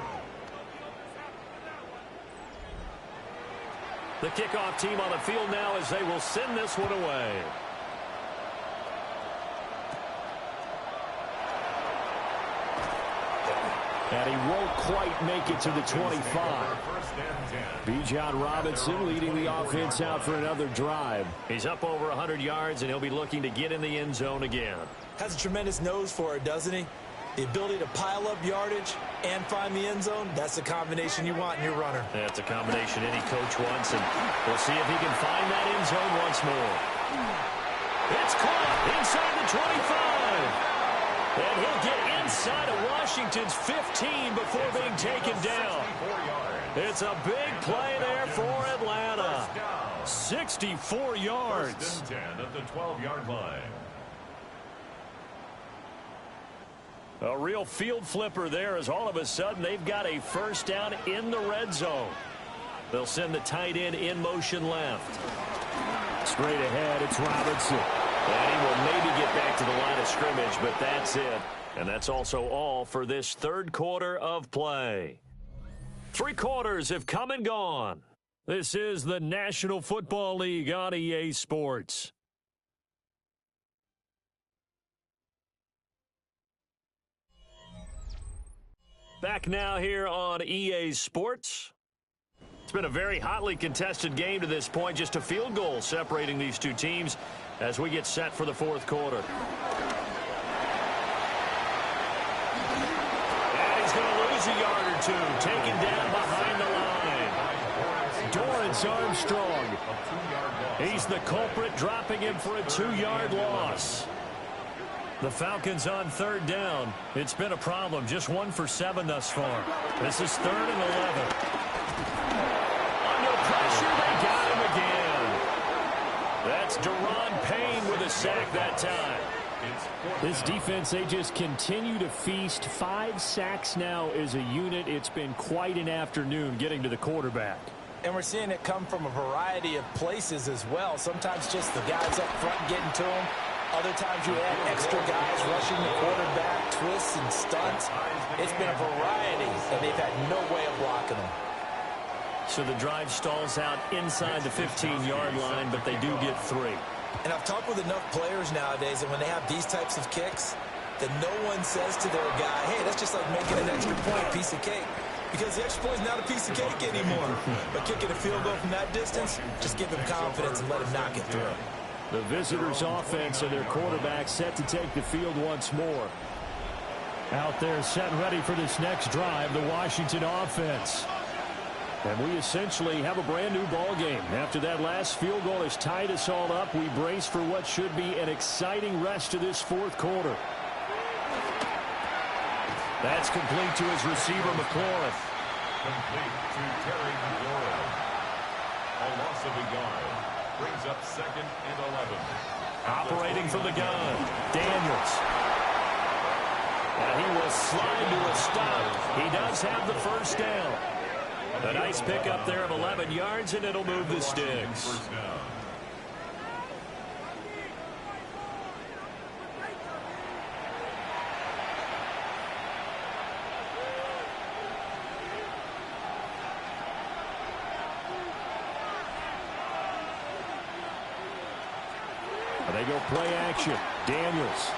The kickoff team on the field now as they will send this one away. And he won't quite make it to the 25. Bijan Robinson leading the offense out for another drive. He's up over 100 yards, and he'll be looking to get in the end zone again. Has a tremendous nose for it, doesn't he? The ability to pile up yardage and find the end zone, that's the combination you want in your runner. That's a combination any coach wants, and we'll see if he can find that end zone once more. It's caught inside the 25. And he'll get inside of Washington's 15 before being taken down. It's a big play there for Atlanta. 64 yards. 10 at the 12-yard line. A real field flipper there as all of a sudden they've got a 1st down in the red zone. They'll send the tight end in motion left. Straight ahead, it's Robinson. And he will maybe get back to the line of scrimmage, but that's it. And that's also all for this 3rd quarter of play. 3 quarters have come and gone. This is the National Football League on EA Sports. Back now here on EA Sports. It's been a very hotly contested game to this point. Just a field goal separating these two teams as we get set for the 4th quarter. And he's going to lose a yard or 2. Taken down behind the line. Dorrance Armstrong. He's the culprit, dropping him for a 2-yard loss. The Falcons on 3rd down. It's been a problem. Just 1 for 7 thus far. This is 3rd and 11. that time. This defense, they just continue to feast. 5 sacks now as a unit. It's been quite an afternoon getting to the quarterback. And we're seeing it come from a variety of places as well. Sometimes just the guys up front getting to them. Other times you add extra guys rushing the quarterback, twists and stunts. It's been a variety, and they've had no way of blocking them. So the drive stalls out inside the 15-yard line, but they do get 3. And I've talked with enough players nowadays that when they have these types of kicks, that no one says to their guy, hey, that's just like making an extra point, piece of cake. Because the extra point is not a piece of cake anymore. But kicking a field goal from that distance, just give him confidence and let him knock it through. The visitors' offense and their quarterback set to take the field once more. Out there set ready for this next drive, the Washington offense. And we essentially have a brand new ball game. After that last field goal has tied us all up, we brace for what should be an exciting rest of this fourth quarter. That's complete to his receiver, McLaurin. complete to Terry McLaurin. A loss of a yard. Brings up 2nd and 11. Operating from the gun, Daniels. And he will slide to a stop. He does have the first down. A nice pickup there of 11 yards, and it'll move the sticks. First down. They go play action. Daniels.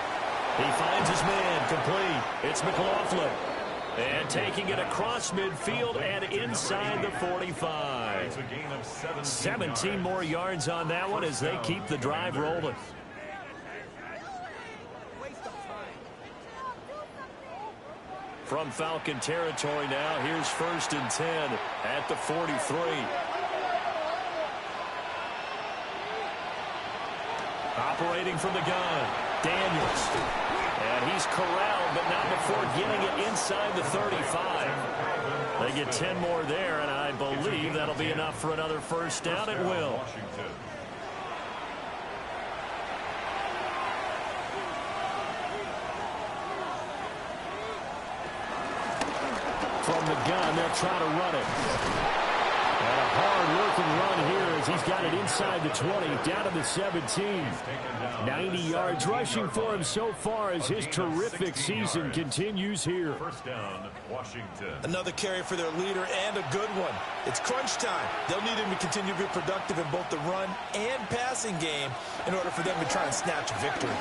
He finds his man. Complete. It's McLaughlin. And taking it across midfield and inside the 45. It's a gain of 17 more yards on that one as they keep the drive rolling. From Falcon territory now, here's 1st and 10 at the 43. Operating from the gun, Daniels. And he's corralled, but not before getting it inside the 35. They get 10 more there, and I believe that'll be enough for another first down. It will. From the gun, they'll try to run it. And a hard-working run here as he's got it inside the 20, down to the 17. 90 yards rushing for him so far as his terrific season continues here. First down, Washington. Another carry for their leader and a good one. It's crunch time. They'll need him to continue to be productive in both the run and passing game in order for them to try and snatch a victory.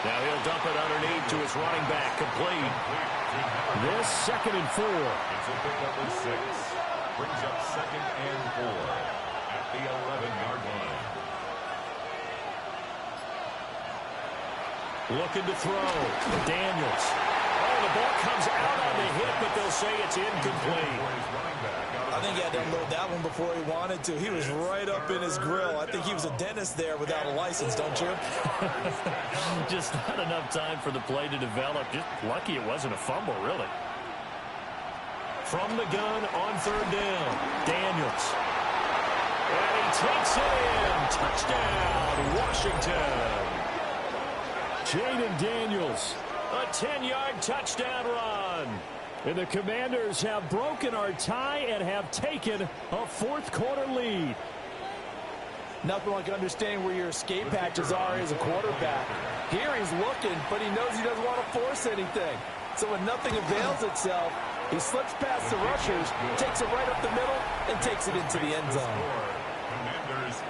Now he'll dump it underneath to his running back, complete. This 2nd and 4. It's a pickup of 6. Brings up 2nd and 4 at the 11-yard line. Looking to throw. Daniels. Oh, the ball comes out on the hit, but they'll say it's incomplete. I think he had to unload that one before he wanted to. He was right up in his grill. I think he was a dentist there without a license, don't you? Just not enough time for the play to develop. Just lucky it wasn't a fumble, really. From the gun on 3rd down, Daniels. And he takes it in. Touchdown, Washington. Jaden Daniels, a 10-yard touchdown run. And the Commanders have broken our tie and have taken a fourth-quarter lead. Nothing like understanding where your escape patches are as a quarterback. Here he's looking, but he knows he doesn't want to force anything. So when nothing avails itself, he slips past the rushers, takes it right up the middle, and takes it into the end zone.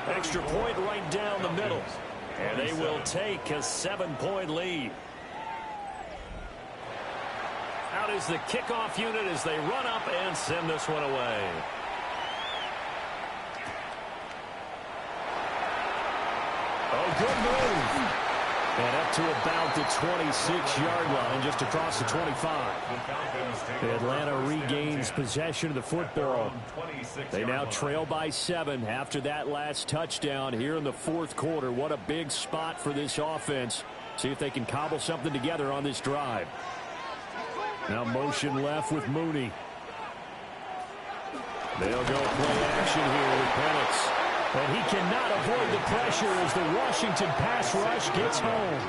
Extra point right down the middle. And they will take a 7-point lead. Out is the kickoff unit as they run up and send this one away. Oh, good move. And up to about the 26-yard line, just across the 25. Atlanta regains possession of the football. They now trail by 7 after that last touchdown here in the fourth quarter. What a big spot for this offense. See if they can cobble something together on this drive. Now motion left with Mooney. They'll go play action here with Penix. And he cannot avoid the pressure as the Washington pass rush gets home.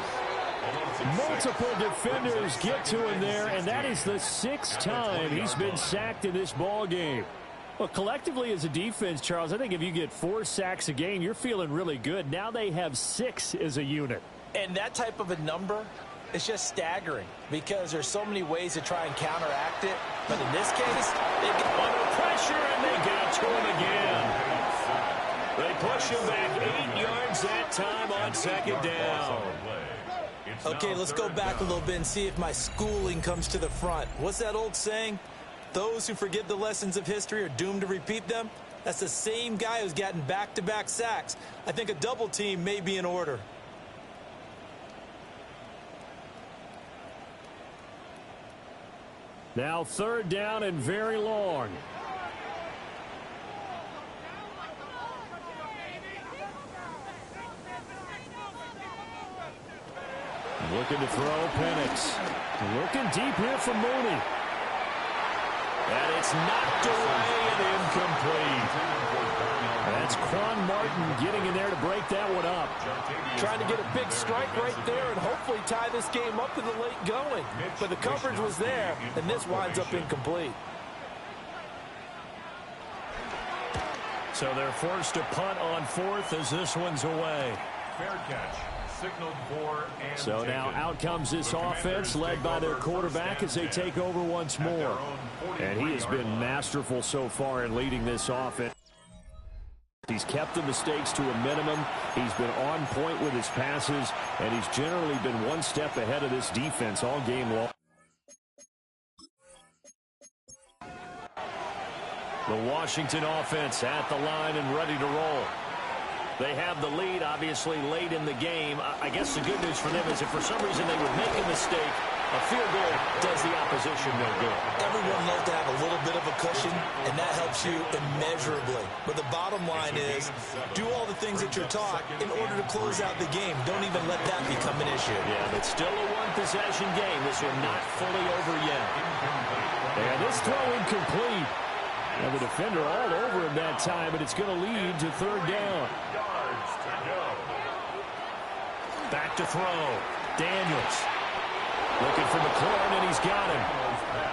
Multiple defenders get to him there, and that is the 6th time he's been sacked in this ball game. Well, collectively as a defense, Charles, I think if you get 4 sacks a game, you're feeling really good. Now they have 6 as a unit. And that type of a number is just staggering because there's so many ways to try and counteract it. But in this case, they get under pressure, and they got to him again. They push him back 8 yards that time on 2nd down. Okay, let's go back a little bit and see if my schooling comes to the front. What's that old saying? Those who forget the lessons of history are doomed to repeat them. That's the same guy who's gotten back-to-back sacks. I think a double team may be in order. Now 3rd down and very long. Looking to throw, Penix. Looking deep here for Mooney. And it's knocked away and incomplete. That's Quan Martin getting in there to break that one up. Trying to get a big strike right there and hopefully tie this game up in the late going. But the coverage was there, and this winds up incomplete. So they're forced to punt on 4th as this one's away. Fair catch. Signaled for and so now out comes this offense led by their quarterback as they take over once more. And he has been masterful so far in leading this offense. He's kept the mistakes to a minimum. He's been on point with his passes, and he's generally been one step ahead of this defense all game long. The Washington offense at the line and ready to roll. They have the lead, obviously, late in the game. I guess the good news for them is if for some reason they would make a mistake, a field goal does the opposition no good. Everyone loves to have a little bit of a cushion, and that helps you immeasurably. But the bottom line is, do all the things that you're taught in order to close out the game. Don't even let that become an issue. Yeah, but still a one-possession game. This one not fully over yet. And this throw incomplete. And the defender all over him that time, but it's going to lead to 3rd down. Back to throw. Daniels. Looking for McLaurin, and he's got him.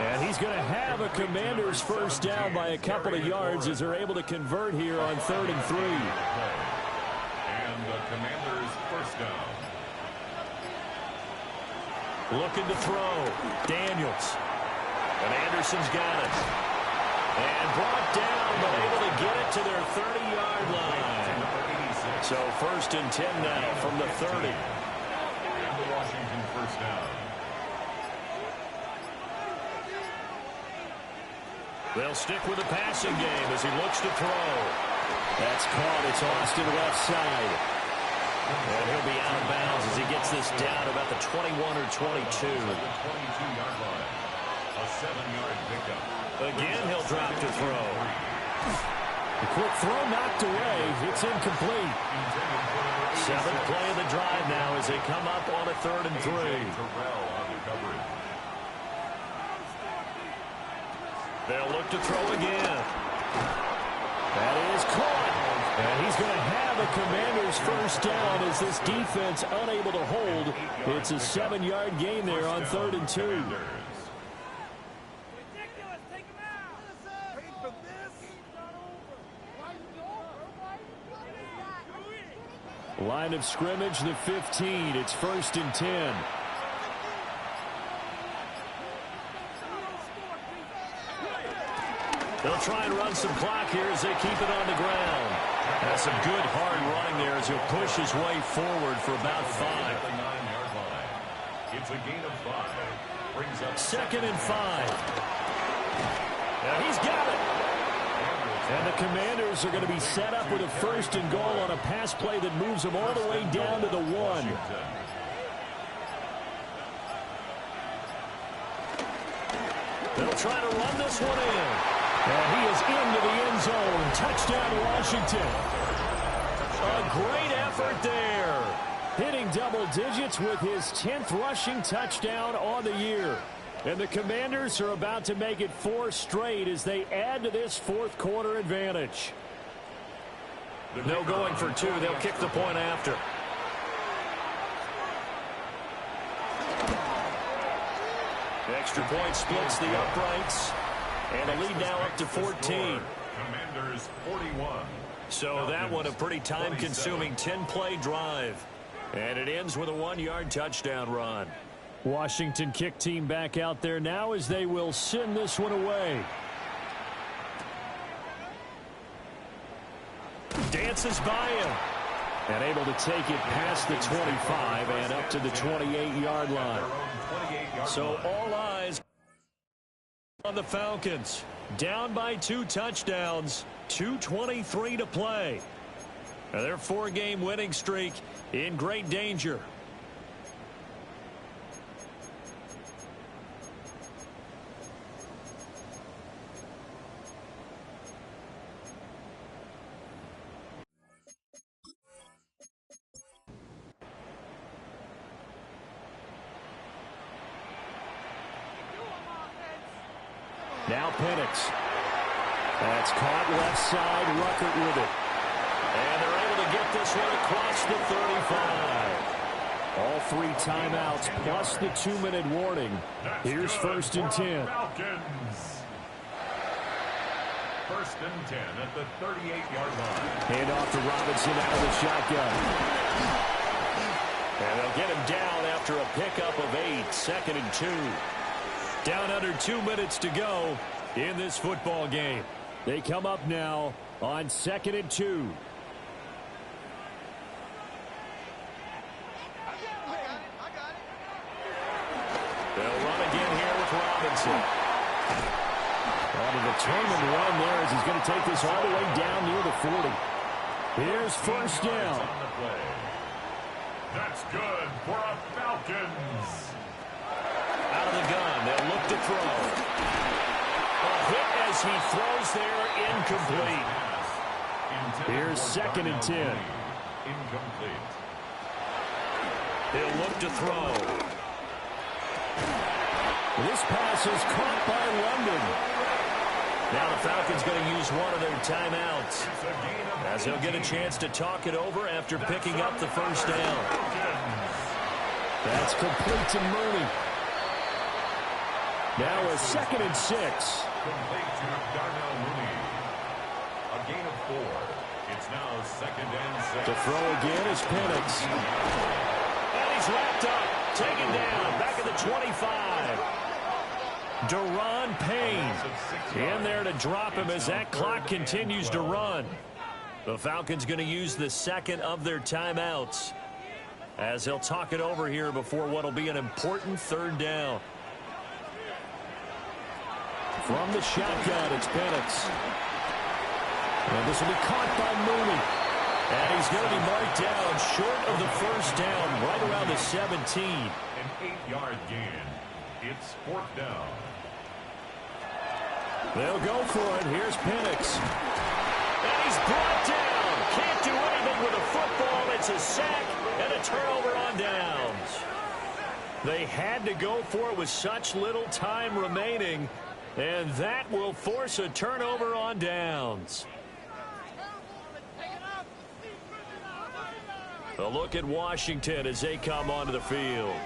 And he's going to have a Commanders first down by a couple of yards as they're able to convert here on 3rd and 3. And the Commanders first down. Looking to throw. Daniels. And Anderson's got it. And brought down, but able to get it to their 30-yard line. So 1st and 10 now from the 30. And the Washington first down. They'll stick with the passing game as he looks to throw. That's caught. It's Austin left side. And he'll be out of bounds as he gets this down about the 21 or 22. The 22-yard line. A 7-yard pickup. Again, he'll drop to throw. The quick throw knocked away. It's incomplete. 7th play of the drive now as they come up on a 3rd and 3. They'll look to throw again. That is caught. And he's going to have a Commanders first down as this defense unable to hold. It's a 7-yard gain there on 3rd and 2. Line of scrimmage, the 15. It's 1st and 10. They'll try and run some clock here as they keep it on the ground. That's some good hard running there as he'll push his way forward for about 5. It's a gain of 5. Brings up 2nd and 5. Now he's got it. And the Commanders are going to be set up with a 1st and goal on a pass play that moves them all the way down to the 1. They'll try to run this one in. And he is into the end zone. Touchdown, Washington. A great effort there. Hitting double digits with his 10th rushing touchdown on the year. And the Commanders are about to make it 4 straight as they add to this 4th quarter advantage. No going for two. They'll kick the point after. The extra point splits the uprights. And a lead now up to 14. Commanders 41. So that one a pretty time-consuming 10-play drive. And it ends with a 1-yard touchdown run. Washington kick team back out there now as they will send this one away. Dances by him. And able to take it past the 25 and up to the 28-yard line. So all eyes on the Falcons. Down by 2 touchdowns. 2:23 to play. Now their 4-game winning streak in great danger. Now Penix. That's caught left side. Ruckert with it. And they're able to get this one across the 35. All 3 timeouts plus the 2-minute warning. Here's 1st and 10. First and 10 at the 38-yard line. Hand off to Robinson out of the shotgun. And they'll get him down after a pickup of 8. 2nd and 2. Down under 2 minutes to go in this football game. They come up now on 2nd and 2. They'll run again here with Robinson. On a determined run there as he's going to take this all the way down near the 40. Here's 1st down. That's good for a Falcons. Out of the gun, they'll look to throw. A hit as he throws there, incomplete. Here's 2nd and 10. Incomplete. He'll look to throw. This pass is caught by London. Now the Falcons going to use one of their timeouts as they'll get a chance to talk it over after picking up the 1st down. That's complete to Mooney. Now a 2nd and 6. Complete to Darnell Mooney. A gain of 4. It's now 2nd and 6. To throw again is Penix. And he's wrapped up. Taken down. Back at the 25. Daron Payne in there to drop him as that clock continues to run. The Falcons going to use the 2nd of their timeouts as they'll talk it over here before what will be an important 3rd down. From the shotgun, it's Penix. And this will be caught by Mooney. And he's going to be marked down short of the 1st down, right around the 17. An 8-yard gain. It's 4th down. They'll go for it. Here's Penix. And he's brought down. Can't do anything with a football. It's a sack and a turnover on downs. They had to go for it with such little time remaining. And that will force a turnover on downs. A look at Washington as they come onto the field.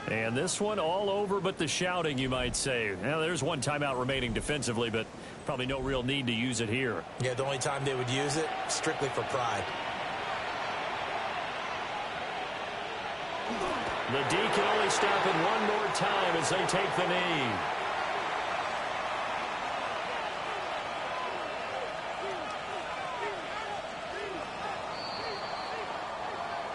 And this one all over but the shouting, you might say. Now, there's one timeout remaining defensively, but probably no real need to use it here. Yeah, the only time they would use it, strictly for pride. The D can only stop it one more time as they take the knee.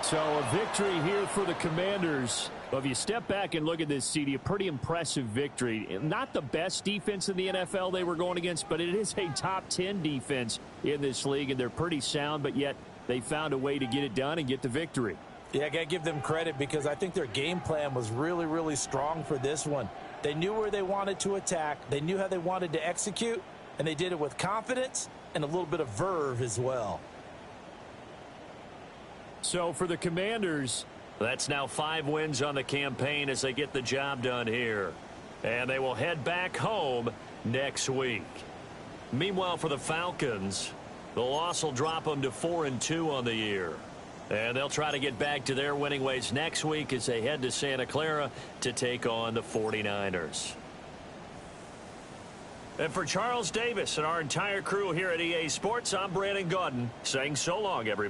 So a victory here for the Commanders. Well, if you step back and look at this, CD, a pretty impressive victory. Not the best defense in the NFL they were going against, but it is a top 10 defense in this league, and they're pretty sound, but yet they found a way to get it done and get the victory. Yeah, I got to give them credit because I think their game plan was really, really strong for this one. They knew where they wanted to attack. They knew how they wanted to execute, and they did it with confidence and a little bit of verve as well. So for the Commanders, that's now 5 wins on the campaign as they get the job done here. And they will head back home next week. Meanwhile, for the Falcons, The loss will drop them to 4-2 on the year. And they'll try to get back to their winning ways next week as they head to Santa Clara to take on the 49ers. And for Charles Davis and our entire crew here at EA Sports, I'm Brandon Gaudin saying so long, everybody.